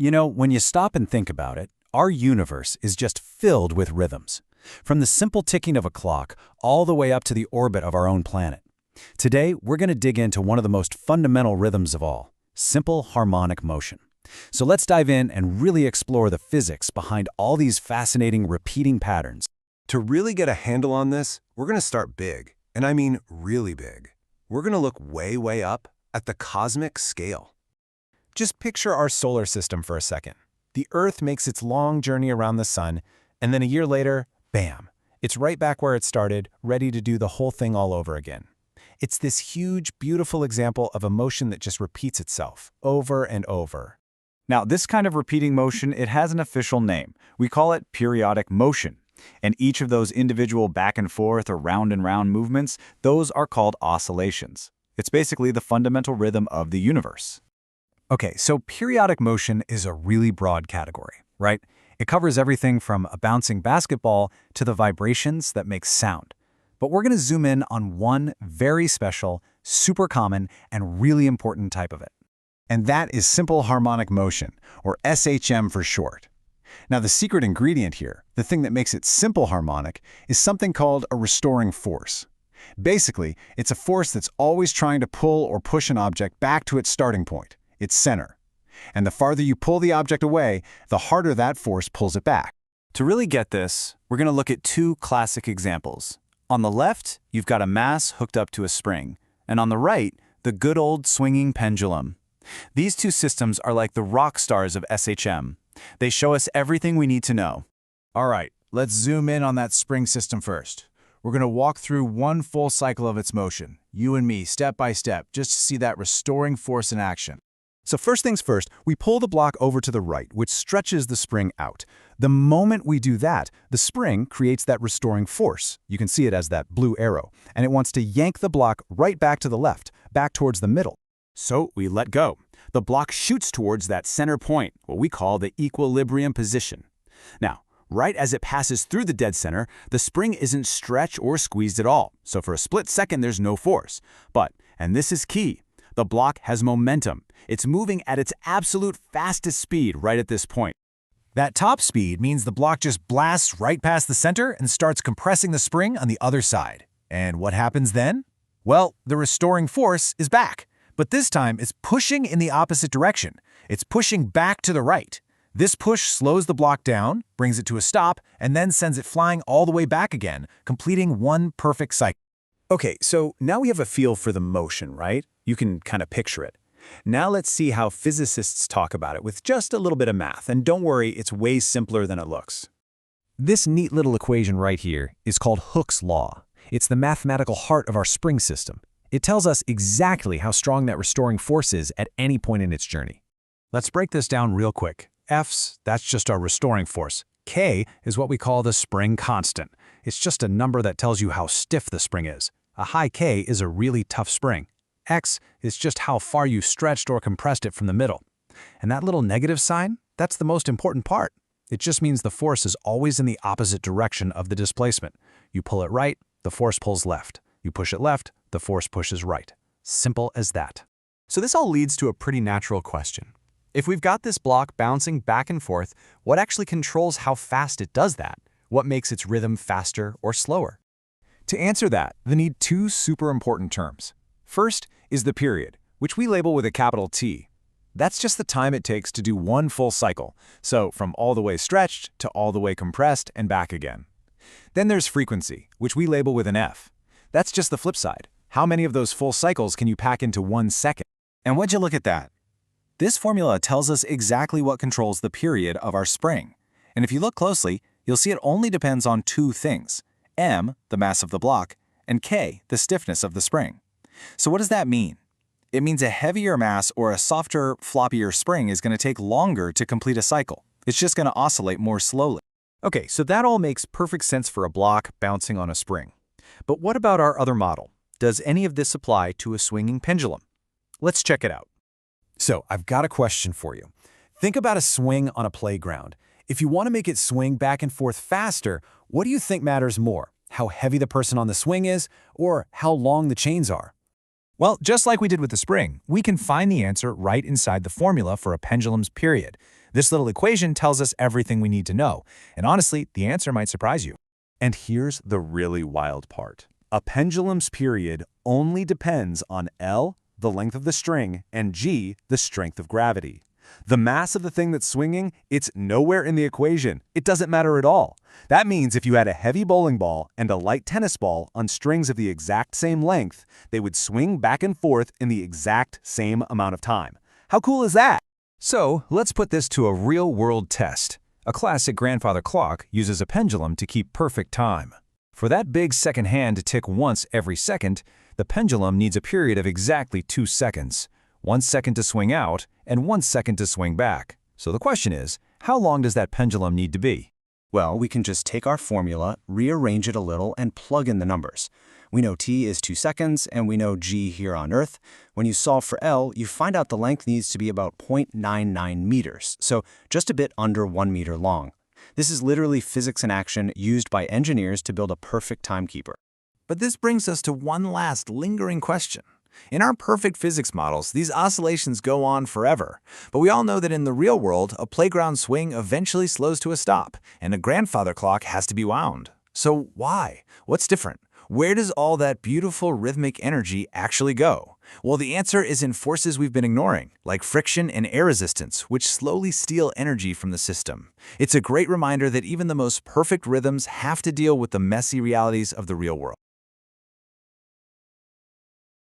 When you stop and think about it, our universe is just filled with rhythms. From the simple ticking of a clock all the way up to the orbit of our own planet. Today, we're going to dig into one of the most fundamental rhythms of all, simple harmonic motion. So let's dive in and really explore the physics behind all these fascinating repeating patterns. To really get a handle on this, we're going to start big, and I mean really big. We're going to look way up at the cosmic scale. Just picture our solar system for a second. The Earth makes its long journey around the sun, and then a year later, bam, it's right back where it started, ready to do the whole thing all over again. It's this huge, beautiful example of a motion that just repeats itself, over and over. Now, this kind of repeating motion, it has an official name. We call it periodic motion. And each of those individual back and forth or round and round movements, those are called oscillations. It's basically the fundamental rhythm of the universe. Okay, so periodic motion is a really broad category, right? It covers everything from a bouncing basketball to the vibrations that make sound. But we're going to zoom in on one very special, super common, and really important type of it. And that is simple harmonic motion, or SHM for short. Now, the secret ingredient here, the thing that makes it simple harmonic, is something called a restoring force. Basically, it's a force that's always trying to pull or push an object back to its starting point, its center. And the farther you pull the object away, the harder that force pulls it back. To really get this, we're going to look at two classic examples. On the left, you've got a mass hooked up to a spring, and on the right, the good old swinging pendulum. These two systems are like the rock stars of SHM. They show us everything we need to know. All right, let's zoom in on that spring system first. We're going to walk through one full cycle of its motion, you and me, step by step, just to see that restoring force in action. So first things first, we pull the block over to the right, which stretches the spring out. The moment we do that, the spring creates that restoring force. You can see it as that blue arrow, and it wants to yank the block right back to the left, back towards the middle. So we let go. The block shoots towards that center point, what we call the equilibrium position. Now, right as it passes through the dead center, the spring isn't stretched or squeezed at all. So for a split second, there's no force. But, and this is key, the block has momentum. It's moving at its absolute fastest speed right at this point. That top speed means the block just blasts right past the center and starts compressing the spring on the other side. And what happens then? Well, the restoring force is back. But this time, it's pushing in the opposite direction. It's pushing back to the right. This push slows the block down, brings it to a stop, and then sends it flying all the way back again, completing one perfect cycle. Okay, so now we have a feel for the motion, right? You can kind of picture it. Now let's see how physicists talk about it with just a little bit of math, and don't worry, it's way simpler than it looks. This neat little equation right here is called Hooke's law. It's the mathematical heart of our spring system. It tells us exactly how strong that restoring force is at any point in its journey. Let's break this down real quick. F's, that's just our restoring force. K is what we call the spring constant. It's just a number that tells you how stiff the spring is. A high K is a really tough spring. X is just how far you stretched or compressed it from the middle. And that little negative sign, that's the most important part. It just means the force is always in the opposite direction of the displacement. You pull it right, the force pulls left. You push it left, the force pushes right. Simple as that. So this all leads to a pretty natural question. If we've got this block bouncing back and forth, what actually controls how fast it does that? What makes its rhythm faster or slower? To answer that, they need two super important terms. First is the period, which we label with a capital T. That's just the time it takes to do one full cycle, so from all the way stretched to all the way compressed and back again. Then there's frequency, which we label with an F. That's just the flip side. How many of those full cycles can you pack into 1 second? And would you look at that? This formula tells us exactly what controls the period of our spring. And if you look closely, you'll see it only depends on two things: m, the mass of the block, and k, the stiffness of the spring. So what does that mean? It means a heavier mass or a softer, floppier spring is going to take longer to complete a cycle. It's just going to oscillate more slowly. Okay, so that all makes perfect sense for a block bouncing on a spring. But what about our other model? Does any of this apply to a swinging pendulum? Let's check it out. So I've got a question for you. Think about a swing on a playground. If you want to make it swing back and forth faster, what do you think matters more? How heavy the person on the swing is, or how long the chains are? Well, just like we did with the spring, we can find the answer right inside the formula for a pendulum's period. This little equation tells us everything we need to know, and honestly, the answer might surprise you. And here's the really wild part. A pendulum's period only depends on L, the length of the string, and G, the strength of gravity. The mass of the thing that's swinging, it's nowhere in the equation. It doesn't matter at all. That means if you had a heavy bowling ball and a light tennis ball on strings of the exact same length, they would swing back and forth in the exact same amount of time. How cool is that? So, let's put this to a real-world test. A classic grandfather clock uses a pendulum to keep perfect time. For that big second hand to tick once every second, the pendulum needs a period of exactly 2 seconds. 1 second to swing out, and 1 second to swing back. So the question is, how long does that pendulum need to be? Well, we can just take our formula, rearrange it a little, and plug in the numbers. We know t is 2 seconds, and we know g here on Earth. When you solve for L, you find out the length needs to be about 0.99 meters, so just a bit under 1 meter long. This is literally physics in action used by engineers to build a perfect timekeeper. But this brings us to one last lingering question. In our perfect physics models, these oscillations go on forever. But we all know that in the real world, a playground swing eventually slows to a stop, and a grandfather clock has to be wound. So why? What's different? Where does all that beautiful rhythmic energy actually go? Well, the answer is in forces we've been ignoring, like friction and air resistance, which slowly steal energy from the system. It's a great reminder that even the most perfect rhythms have to deal with the messy realities of the real world.